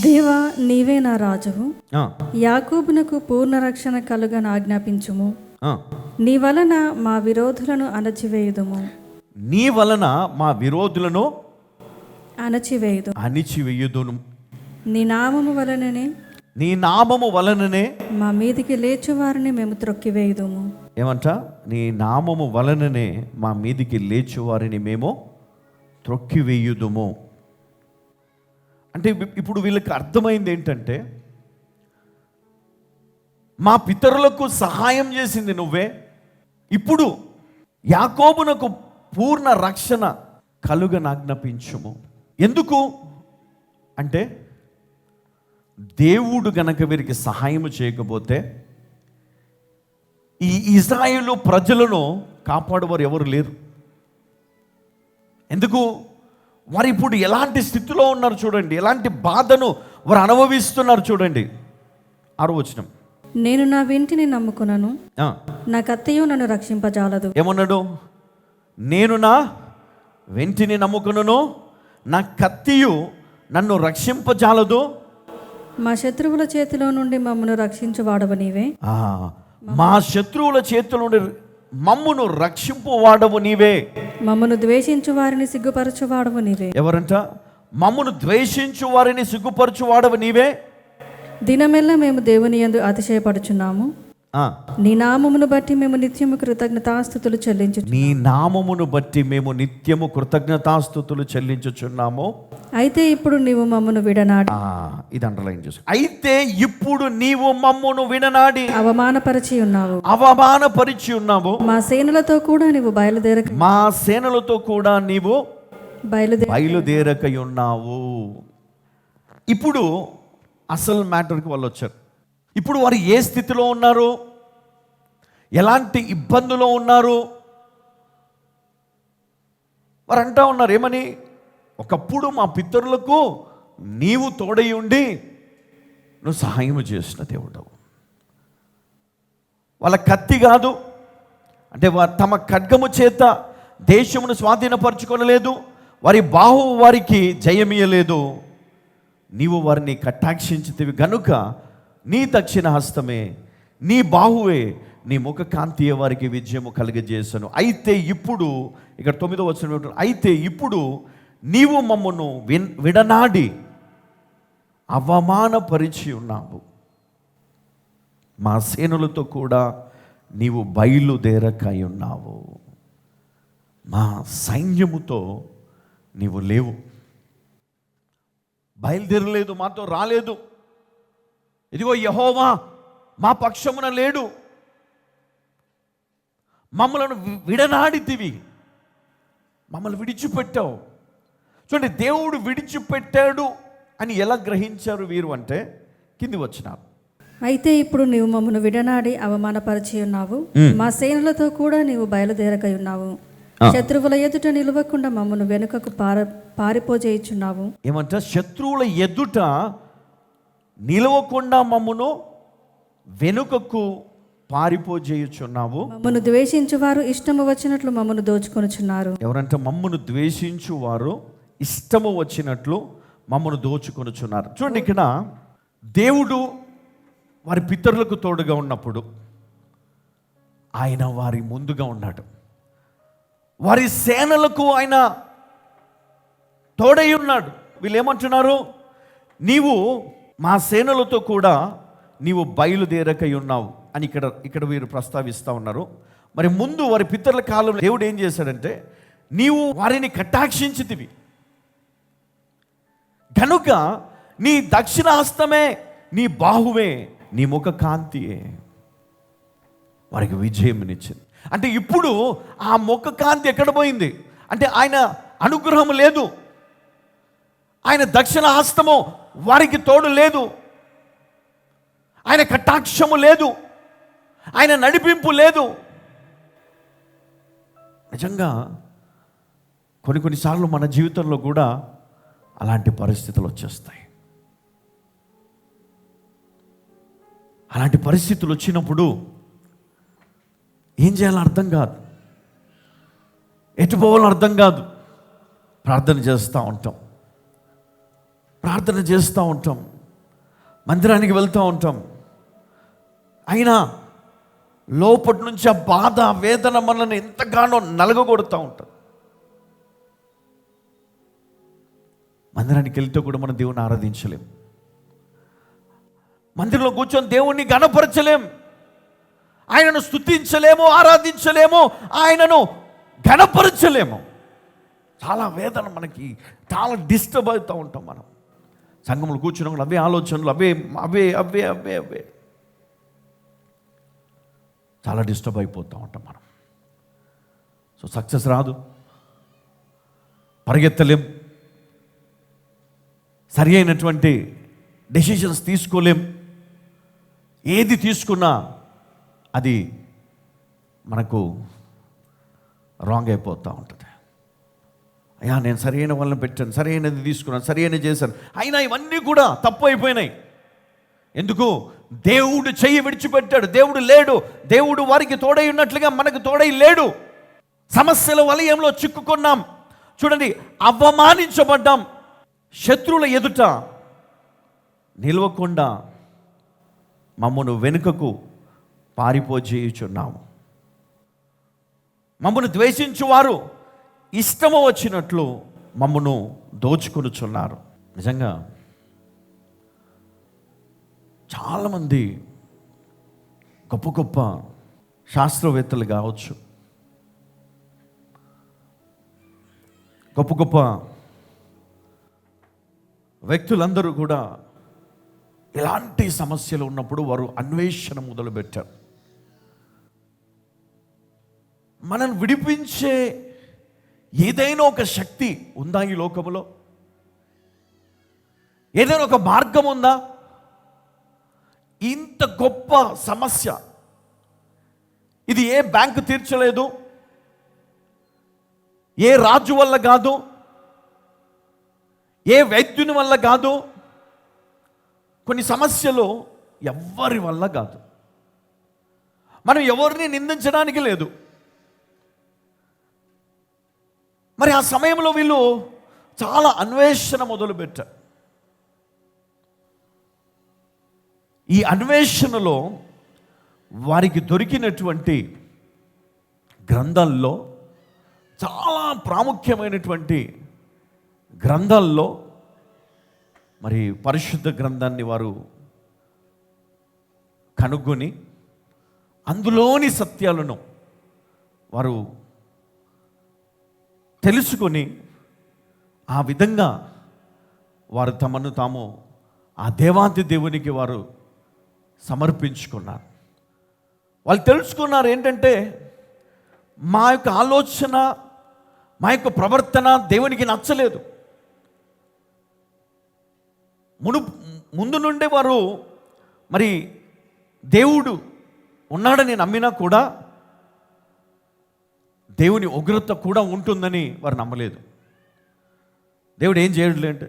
దేవా, నీవే నా రాజువు. ఆ, యాకోబునకు పూర్ణ రక్షణ కలుగని ఆజ్ఞాపించుము. ఆ. నీ వలన మా విరోధులను అణచివేయుదుము. నీ వలన మా విరోధులను అణచివేయుదుము. నీ నామము వలననే మా మీదికి లేచు వారిని మేము త్రొక్కివేయుదుము. ఏమంట? నీ నామము వలననే మా మీదికి లేచు వారిని మేము త్రొక్కివేయుదుము. అంటే ఇప్పుడు వీళ్ళకి అర్థమైంది ఏంటంటే, మా పితరులకు సహాయం చేసింది నువ్వే, ఇప్పుడు యాకోబునకు పూర్ణ రక్షణ కలుగనాజ్ఞాపించుము. ఎందుకు అంటే, దేవుడు గనక వీరికి సహాయం చేయకపోతే ఈ ఇశ్రాయేలు ప్రజలను కాపాడువారు ఎవరు లేరు. ఎందుకు? వారు ఇప్పుడు ఎలాంటి స్థితిలో ఉన్నారు చూడండి, ఎలాంటి బాధను వారు అనుభవిస్తున్నారు చూడండి. 6వ వచనం, నేను నా వెంటిని నమ్ముకున్నాను, నా కత్తియు నన్ను రక్షింపజాలదు. ఏమన్నాడు? నేను నా వెంటిని నమ్ముకున్నాను, నా కత్తియు నన్ను రక్షింపజాలదు. మా శత్రువుల చేతిలో నుండి మమ్మను రక్షించువాడవు నీవే. మా శత్రువుల చేతిలో నుండి మమ్మును రక్షింపువాడవు నీవే. మమ్మను ద్వేషించు వారిని సిగ్గుపరచువాడవు నీవే. ఎవరంట? మమ్మను ద్వేషించు వారిని సిగ్గుపరచువాడవు నీవే. దినమెల్లా మేము దేవుని యందు అతిశయపడుచున్నాము. నీ నామమును బట్టి మేము నిత్యము కృతజ్ఞతాస్తుతులు చెల్లించు. నీ నామమును బట్టి మేము నిత్యము కృతజ్ఞతాస్తుతులు చెల్లించుచున్నాము. అయితే ఇప్పుడు నీవు మమ్మను విడనాడి, ఇది అండర్లైన్ చేసు. అయితే ఇప్పుడు నీవు మమ్మను విడనాడి అవమానపరిచి ఉన్నావు. మా సేనలతో కూడా నీవు బయలుదేరక ఉన్నావు. ఇప్పుడు అసలు మ్యాటర్కి వాళ్ళు వచ్చారు. ఇప్పుడు వారు ఏ స్థితిలో ఉన్నారు, ఎలాంటి ఇబ్బందులో ఉన్నారు? వారు అంటా ఉన్నారు ఏమని? ఒకప్పుడు మా పితరులకు నీవు తోడై ఉండి నువ్వు సహాయం చేసిన దేవుడవు. వాళ్ళ కత్తి కాదు అంటే తమ ఖడ్గము చేత దేశమును స్వాధీనపరచుకోలేదు, వారి బాహు వారికి జయమియలేదు. నీవు వారిని కటాక్షించితివి గనుక నీ దక్షిణ హస్తమే, నీ బాహువే, నీ ముఖ కాంతియే వారికి విజయము కలుగజేశాను. అయితే ఇప్పుడు ఇక్కడ 9వ వచనం, అయితే ఇప్పుడు నీవు మమ్మను విడనాడి అవమానపరిచి ఉన్నావు. మా సేనలతో కూడా నీవు బయలుదేరకై ఉన్నావు. మా సైన్యముతో నీవు లేవు, బయలుదేరలేదు, మాతో రాలేదు. ఇదిగో యెహోవా మా పక్షమున లేడు, మమ్మలను విడనాడితివి, మమ్మల్ని విడిచిపెట్టావు. చూడండి, దేవుడు విడిచిపెట్టాడు అని ఎలా గ్రహించారు వీరు అంటే కింది వచ్చినారు. అయితే ఇప్పుడు నీవు మమ్మను విడనాడి అవమానపరిచి ఉన్నావు, మా సేనలతో కూడా నీవు బయలుదేరకై ఉన్నావు. శత్రువుల ఎదుట నిలవకుండా మమ్మను వెనుకకు పారిపోజేయుచున్నావు. ఏమంట? శత్రువుల ఎదుట నిలవకుండా మమ్మను వెనుకకు పారిపోజేయుచున్నావు. మమ్మను ద్వేషించువారు ఇష్టము వచ్చినట్లు మమ్మను దోచుకొనుచున్నారు. ఎవరంటే? మమ్మను ద్వేషించువారు ఇష్టము వచ్చినట్లు మమ్మను దోచుకొనుచున్నారు. చూడండి, ఇక్కడ దేవుడు వారి పితరులకు తోడుగా ఉన్నప్పుడు ఆయన వారి ముందుగా ఉన్నాడు. వారి సేనలకు ఆయన తోడై ఉన్నాడు. వీళ్ళు ఏమంటున్నారు? నీవు మా సేనలతో కూడా నీవు బయలుదేరకై ఉన్నావు అని ఇక్కడ వీరు ప్రస్తావిస్తూ ఉన్నారు. మరి ముందు వారి పితరుల కాలంలో దేవుడు ఏం చేశాడంటే, నీవు వారిని కటాక్షించితివి కనుక నీ దక్షిణ హస్తమే, నీ బాహువే, నీ ముఖ కాంతియే వారికి విజయమునిచ్చింది. అంటే ఇప్పుడు ఆ ముఖ కాంతి ఎక్కడ పోయింది అంటే ఆయన అనుగ్రహం లేదు, ఆయన దక్షిణ హస్తము వారికి తోడు లేదు, ఆయన కటాక్షము లేదు, ఆయన నడిపింపు లేదు. నిజంగా కొన్నిసార్లు మన జీవితంలో కూడా అలాంటి పరిస్థితులు వచ్చేస్తాయి. అలాంటి పరిస్థితులు వచ్చినప్పుడు ఏం చేయాలో అర్థం కాదు, ఎటు పోవాలో అర్థం కాదు. ప్రార్థన చేస్తూ ఉంటాం. మందిరానికి వెళ్తూ ఉంటాం, అయినా లోపటి నుంచి ఆ బాధ వేదన మనల్ని ఎంతగానో నలగగొడుతూ ఉంటుంది. మందిరానికి వెళ్తే కూడా మనం దేవుని ఆరాధించలేం, మందిరంలో కూర్చొని దేవుణ్ణి ఘనపరచలేం, ఆయనను స్తుతించలేము, ఆరాధించలేము, ఆయనను ఘనపరచలేము. చాలా వేదన, మనకి చాలా డిస్టర్బ్ అవుతూ ఉంటాం. మనం సంఘంలో కూర్చున్నప్పుడు అవే ఆలోచనలు, అవే అవే అవే అవే అవే చాలా డిస్టర్బ్ అయిపోతూ ఉంటాం మనం. సో సక్సెస్ రాదు, పరిగెత్తలేం, సరి అయినటువంటి డెసిషన్స్ తీసుకోలేం. ఏది తీసుకున్నా అది మనకు రాంగ్ అయిపోతూ ఉంటుంది. అయ్యా నేను సరైన వాళ్ళని పెట్టాను, సరైనది తీసుకున్నాను, సరైనది చేశాను, అయినా ఇవన్నీ కూడా తప్పు అయిపోయినాయి. ఎందుకు? దేవుడు చెయ్యి విడిచిపెట్టాడు, దేవుడు లేడు, దేవుడు వారికి తోడై ఉన్నట్లుగా మనకు తోడై లేడు. సమస్యల వలయంలో చిక్కుకున్నాం. చూడండి, అవమానించబడ్డాం, శత్రువుల ఎదుట నిలవకుండా మమ్మను వెనుకకు పారిపోజేయుచున్నాము. మమ్మను ద్వేషించువారు ఇష్టము వచ్చినట్లు మమ్మను దోచుకొనుచున్నారు. నిజంగా చాలామంది గొప్ప గొప్ప శాస్త్రవేత్తలు కావచ్చు, గొప్ప గొప్ప వ్యక్తులందరూ కూడా ఇలాంటి సమస్యలు ఉన్నప్పుడు వారు అన్వేషణ మొదలుపెట్టారు. మనల్ని విడిపించే ఏదైనా ఒక శక్తి ఉందా ఈ లోకములో? ఏదైనా ఒక మార్గం ఉందా? ఇంత గొప్ప సమస్య ఇది ఏ బ్యాంకు తీర్చలేదు, ఏ రాజు వల్ల కాదు, ఏ వైద్యుని వల్ల కాదు, కొన్ని సమస్యలు ఎవ్వరి వల్ల కాదు. మనం ఎవరిని నిందించడానికి లేదు. మరి ఆ సమయంలో వీళ్ళు చాలా అన్వేషణ మొదలుపెట్టారు. ఈ అన్వేషణలో వారికి దొరికినటువంటి గ్రంథాల్లో, చాలా ప్రాముఖ్యమైనటువంటి గ్రంథాల్లో మరి పరిశుద్ధ గ్రంథాన్ని వారు కనుగొని అందులోని సత్యాలను వారు తెలుసుకొని ఆ విధంగా వారు తమను తాము ఆ దేవాది దేవునికి వారు సమర్పించుకున్నారు. వాళ్ళు తెలుసుకున్నారు ఏంటంటే, మా యొక్క ఆలోచన, మా యొక్క ప్రవర్తన దేవునికి నచ్చలేదు. ముందు నుండే వారు మరి దేవుడు ఉన్నాడని నమ్మినా కూడా దేవుని ఉగ్రత కూడా ఉంటుందని వారు నమ్మలేదు. దేవుడు ఏం చేయట్లే అంటే,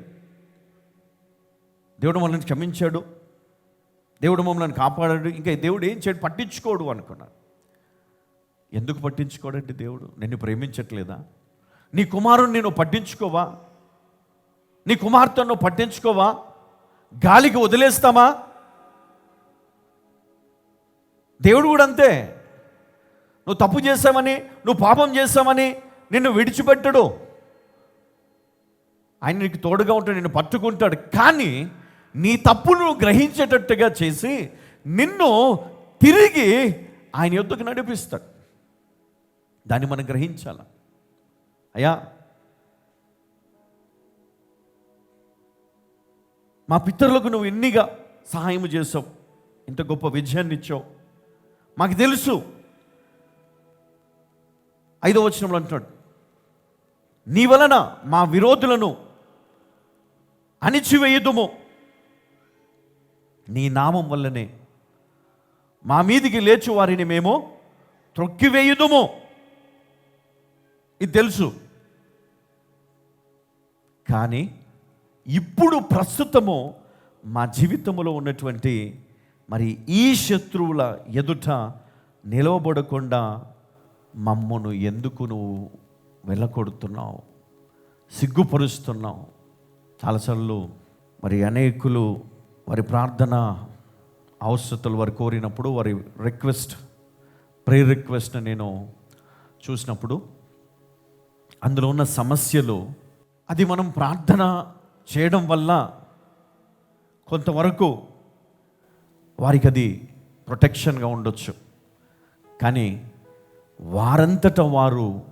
దేవుడు మమ్మల్ని క్షమించాడు, దేవుడు మమ్మల్ని కాపాడాడు, ఇంకా దేవుడు ఏం చేయడు, పట్టించుకోడు అనుకున్నారు. ఎందుకు పట్టించుకోడంటే, దేవుడు నిన్ను ప్రేమించట్లేదా? నీ కుమారుని నువ్వు పట్టించుకోవా? నీ కుమార్తెను నువ్వు పట్టించుకోవా? గాలికి వదిలేస్తామా? దేవుడు కూడా అంతే. నువ్వు తప్పు చేశామని, నువ్వు పాపం చేశామని నిన్ను విడిచిపెట్టడు. ఆయన నీకు తోడుగా ఉంటాడు, నిన్ను పట్టుకుంటాడు. కానీ నీ తప్పును గ్రహించేటట్టుగా చేసి నిన్ను తిరిగి ఆయన యొద్దకు నడిపిస్తాడు. దాన్ని మనం గ్రహించాలి. అయ్యా, మా పితరులకు నువ్వు ఎన్నిగా సహాయం చేసావు, ఇంత గొప్ప విజయాన్ని ఇచ్చావు, మాకు తెలుసు. 5వ వచనంలో అంటున్నాడు, నీ వలన మా విరోధులను అణిచివేయుదుము, నీ నామం వల్లనే మా మీదికి లేచు వారిని మేము త్రొక్కివేయుదుము. ఇది తెలుసు. కానీ ఇప్పుడు ప్రస్తుతము మా జీవితంలో ఉన్నటువంటి మరి ఈ శత్రువుల ఎదుట నిలవబడకుండా మమ్మను ఎందుకు నువ్వు వెళ్ళకొడుతున్నావు, సిగ్గుపరుస్తున్నావు? చాలాసార్లు మరి అనేకులు వారి ప్రార్థన అవసరతలు వారు కోరినప్పుడు వారి ప్రేయర్ రిక్వెస్ట్ నేను చూసినప్పుడు అందులో ఉన్న సమస్యలు, అది మనం ప్రార్థన చేయడం వల్ల కొంతవరకు వారికి అది ప్రొటెక్షన్గా ఉండొచ్చు. కానీ వారంతట వారు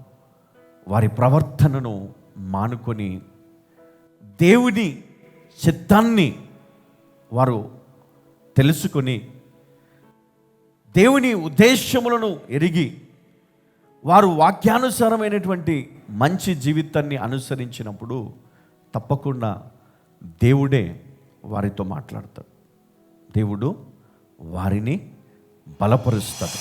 వారి ప్రవర్తనను మానుకొని దేవుని చిత్తాన్ని వారు తెలుసుకొని దేవుని ఉద్దేశములను ఎరిగి వారు వాక్యానుసారమైనటువంటి మంచి జీవితాన్ని అనుసరించినప్పుడు తప్పకుండా దేవుడే వారితో మాట్లాడతాడు. దేవుడు వారిని బలపరుస్తాడు.